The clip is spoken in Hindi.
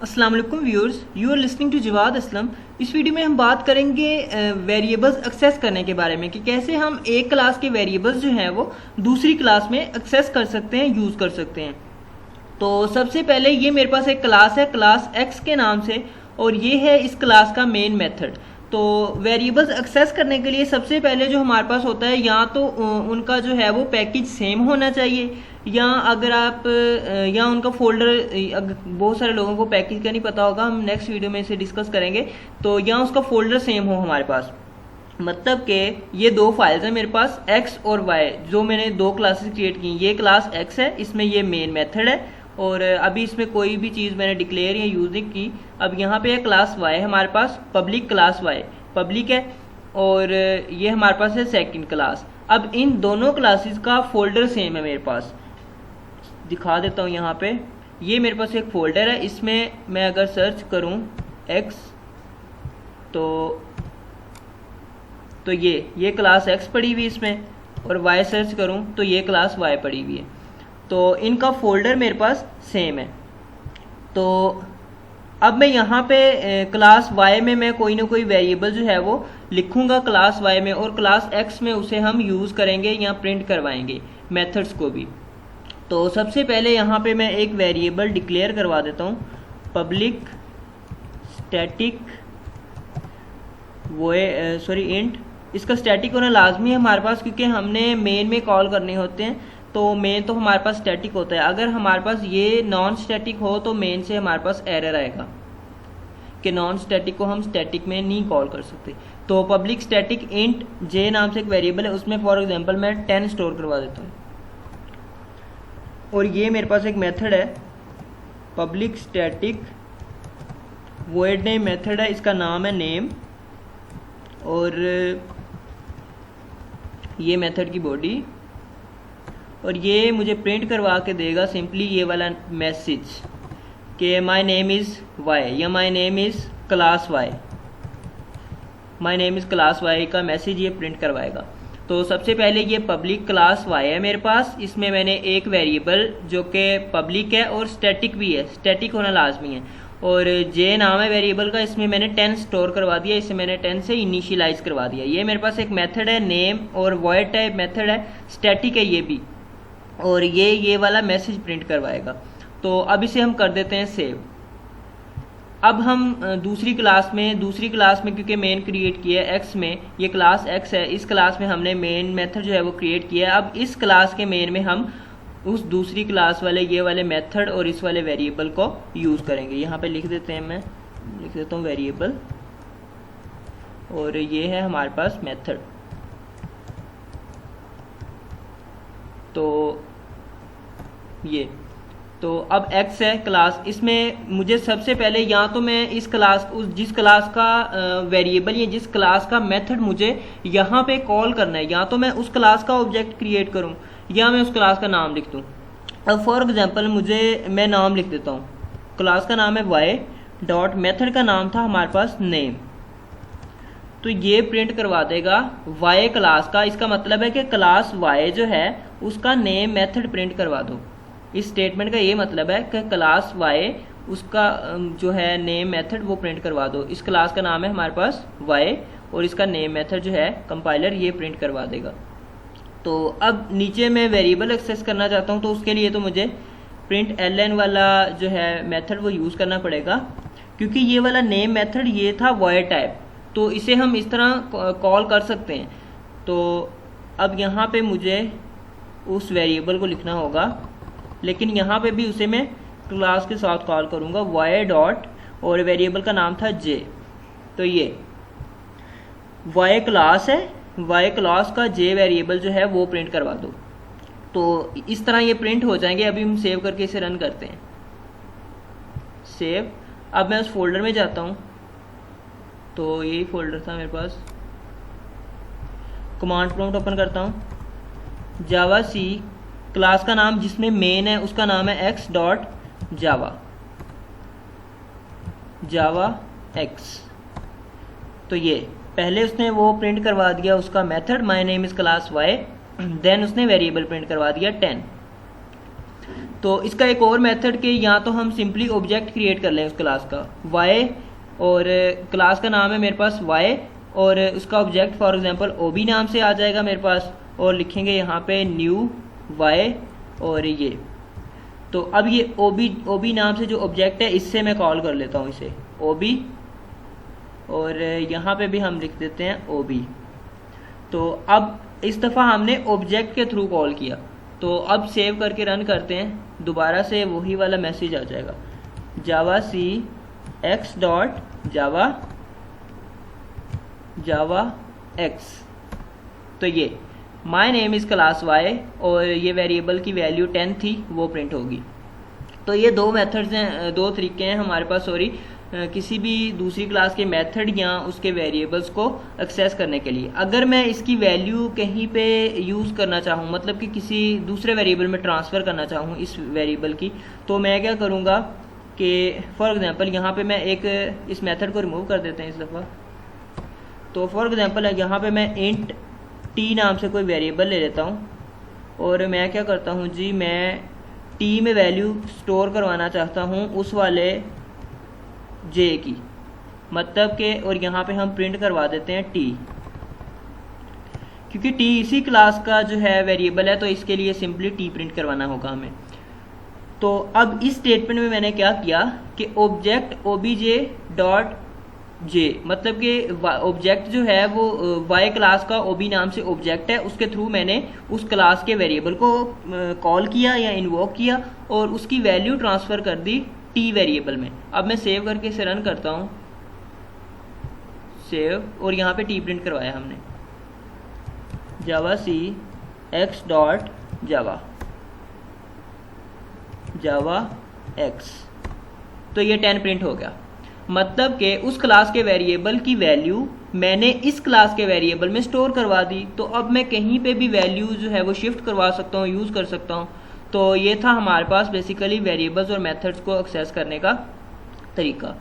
अस्सलाम वालेकुम viewers, you are listening to Jawad Aslam. इस वीडियो में हम बात करेंगे वेरिएबल्स एक्सेस करने के बारे में कि कैसे हम एक क्लास के वेरिएबल्स जो हैं वो दूसरी क्लास में एक्सेस कर सकते हैं, यूज़ कर सकते हैं। तो सबसे पहले ये मेरे पास एक क्लास है, क्लास एक्स के नाम से, और ये है इस क्लास का मेन मेथड। तो वेरिएबल्स एक्सेस करने के लिए सबसे पहले जो हमारे पास होता है, या तो उनका जो है वो पैकेज सेम होना चाहिए, या अगर आप या उनका फोल्डर, बहुत सारे लोगों को पैकेज का नहीं पता होगा, हम नेक्स्ट वीडियो में इसे डिस्कस करेंगे। तो या उसका फोल्डर सेम हो हमारे पास, मतलब कि ये दो फाइल्स हैं मेरे पास एक्स और वाई, जो मैंने दो क्लासेस क्रिएट की। ये क्लास एक्स है, इसमें ये मेन मेथड है, और अभी इसमें कोई भी चीज़ मैंने डिक्लेयर या यूज नहीं की। अब यहाँ पे है क्लास वाई, हमारे पास पब्लिक क्लास वाई पब्लिक है, और ये हमारे पास है सेकंड क्लास। अब इन दोनों क्लासेस का फोल्डर सेम है मेरे पास, दिखा देता हूँ यहाँ पे। ये मेरे पास एक फोल्डर है, इसमें मैं अगर सर्च करूँ एक्स, तो ये क्लास एक्स पड़ी हुई इसमें, और वाई सर्च करूँ तो ये क्लास वाई पड़ी हुई है। तो इनका फोल्डर मेरे पास सेम है। तो अब मैं यहाँ पे क्लास वाई में मैं कोई ना कोई वेरिएबल जो है वो लिखूंगा क्लास वाई में, और क्लास एक्स में उसे हम यूज़ करेंगे या प्रिंट करवाएंगे मेथड्स को भी। तो सबसे पहले यहाँ पे मैं एक वेरिएबल डिक्लेयर करवा देता हूँ, पब्लिक स्टैटिक इंट। इसका स्टैटिक होना लाजमी है हमारे पास, क्योंकि हमने मेन में कॉल करने होते हैं। तो मेन तो हमारे पास स्टैटिक होता है। अगर हमारे पास ये नॉन स्टैटिक हो तो मेन से हमारे पास एरर आएगा कि नॉन स्टैटिक को हम स्टैटिक में नहीं कॉल कर सकते। तो पब्लिक स्टैटिक इंट जे नाम से एक वेरिएबल है, उसमें फॉर एग्जांपल मैं 10 स्टोर करवा देता हूँ। और ये मेरे पास एक मेथड है public static void name method है, इसका नाम है नेम, और ये मेथड की बॉडी, और ये मुझे प्रिंट करवा के देगा सिंपली ये वाला मैसेज कि माय नेम इज़ वाई या my name is class Y. My name is class Y का मैसेज ये प्रिंट करवाएगा। तो सबसे पहले ये पब्लिक क्लास वाई है मेरे पास, इसमें मैंने एक वेरिएबल जो कि पब्लिक है और स्टैटिक भी है, स्टैटिक होना लाजमी है, और जे नाम है वेरिएबल का, इसमें मैंने 10 स्टोर करवा दिया, इसे मैंने 10 से इनिशियलाइज करवा दिया। ये मेरे पास एक मेथड है नेम, और वॉइड टाइप मेथड है, स्टैटिक है ये भी, और ये वाला मैसेज प्रिंट करवाएगा। तो अब इसे हम कर देते हैं सेव। अब हम दूसरी क्लास में क्योंकि मेन क्रिएट किया है एक्स में, ये क्लास एक्स है, इस क्लास में हमने मेन मेथड जो है वो क्रिएट किया है। अब इस क्लास के मेन में हम उस दूसरी क्लास वाले ये वाले मेथड और इस वाले वेरिएबल को यूज़ करेंगे। यहाँ पे लिख देते हैं, मैं लिख देता हूँ वेरिएबल, और ये है हमारे पास मेथड। तो अब x है क्लास, इसमें मुझे सबसे पहले या तो मैं इस क्लास जिस क्लास का वेरिएबल या जिस क्लास का मेथड मुझे यहाँ पे कॉल करना है, या तो मैं उस क्लास का ऑब्जेक्ट क्रिएट करूँ या मैं उस क्लास का नाम लिख दूँ। अब फॉर एग्जांपल मैं नाम लिख देता हूँ, क्लास का नाम है वाई डॉट, मेथड का नाम था हमारे पास नेम। तो ये प्रिंट करवा देगा वाई क्लास का, इसका मतलब है कि क्लास वाई जो है उसका नेम मेथड प्रिंट करवा दो। इस स्टेटमेंट का ये मतलब है कि क्लास वाई उसका जो है नेम मेथड वो प्रिंट करवा दो। इस क्लास का नाम है हमारे पास वाई, और इसका नेम मेथड जो है कंपाइलर ये प्रिंट करवा देगा। तो अब नीचे मैं वेरिएबल एक्सेस करना चाहता हूँ, तो उसके लिए तो मुझे प्रिंट ln वाला जो है मेथड वो यूज़ करना पड़ेगा, क्योंकि ये वाला नेम मेथड ये था वॉइड टाइप, तो इसे हम इस तरह कॉल कर सकते हैं। तो अब यहाँ पे मुझे उस वेरिएबल को लिखना होगा, लेकिन यहाँ पे भी उसे मैं क्लास के साथ कॉल करूँगा वाई डॉट, और वेरिएबल का नाम था जे। तो ये वाई क्लास है, वाई क्लास का जे वेरिएबल जो है वो प्रिंट करवा दो। तो इस तरह ये प्रिंट हो जाएंगे। अभी हम सेव करके इसे रन करते हैं, सेव। अब मैं उस फोल्डर में जाता हूँ, तो यही फोल्डर था मेरे पास। कमांड प्रॉम्प्ट ओपन करता हूँ, जावा सी, क्लास का नाम जिसमें मेन है उसका नाम है एक्स डॉट जावा एक्स। तो ये पहले उसने वो प्रिंट करवा दिया उसका method my name is class Y, then उसने वेरिएबल प्रिंट करवा दिया 10। तो इसका एक और मेथड के या तो हम सिंपली ऑब्जेक्ट क्रिएट कर लें उस क्लास का y, और क्लास का नाम है मेरे पास y, और उसका ऑब्जेक्ट फॉर एग्जांपल ob नाम से आ जाएगा मेरे पास, और लिखेंगे यहाँ पे न्यू y, और ये तो अब ये ob नाम से जो ऑब्जेक्ट है इससे मैं कॉल कर लेता हूँ इसे ob, और यहाँ पे भी हम लिख देते हैं ob। तो अब इस दफ़ा हमने ऑब्जेक्ट के थ्रू कॉल किया, तो अब सेव करके रन करते हैं, दोबारा से वही वाला मैसेज आ जाएगा Java C X dot Java X. तो ये my name is class Y, और ये वेरिएबल की वैल्यू 10 थी वो प्रिंट होगी। तो ये दो मेथड्स हैं, दो तरीके हैं हमारे पास किसी भी दूसरी क्लास के मेथड या उसके वेरिएबल्स को एक्सेस करने के लिए। अगर मैं इसकी वैल्यू कहीं पे यूज़ करना चाहूँ, मतलब कि किसी दूसरे वेरिएबल में ट्रांसफ़र करना चाहूँ इस वेरिएबल की, तो मैं क्या करूँगा कि फॉर एग्जांपल यहाँ पे मैं एक इस मेथड को रिमूव कर देते हैं इस दफ़ा। तो फॉर एग्जांपल यहाँ पे मैं इंट टी नाम से कोई वेरिएबल ले लेता हूँ, और मैं क्या करता हूँ जी, मैं टी में वैल्यू स्टोर करवाना चाहता हूँ उस वाले जे की, मतलब के, और यहाँ पे हम प्रिंट करवा देते हैं टी, क्योंकि टी इसी क्लास का जो है वेरिएबल है, तो इसके लिए सिंपली टी प्रिंट करवाना होगा हमें। तो अब इस स्टेटमेंट में मैंने क्या किया कि ऑब्जेक्ट ओबीजे डॉट जे, मतलब कि ऑब्जेक्ट जो है वो वाई क्लास का ओबी नाम से ऑब्जेक्ट है, उसके थ्रू मैंने उस क्लास के वेरिएबल को कॉल किया या इन्वोक किया, और उसकी वैल्यू ट्रांसफ़र कर दी टी वेरिएबल में। अब मैं सेव करके इसे रन करता हूँ, सेव, और यहाँ पे टी प्रिंट करवाया हमने जावा C X dot Java X. तो ये 10 प्रिंट हो गया, मतलब कि उस क्लास के वेरिएबल की वैल्यू मैंने इस क्लास के वेरिएबल में स्टोर करवा दी। तो अब मैं कहीं पे भी वैल्यू जो है वो शिफ्ट करवा सकता हूँ, यूज़ कर सकता हूँ। तो ये था हमारे पास बेसिकली वेरिएबल्स और मेथड्स को एक्सेस करने का तरीका।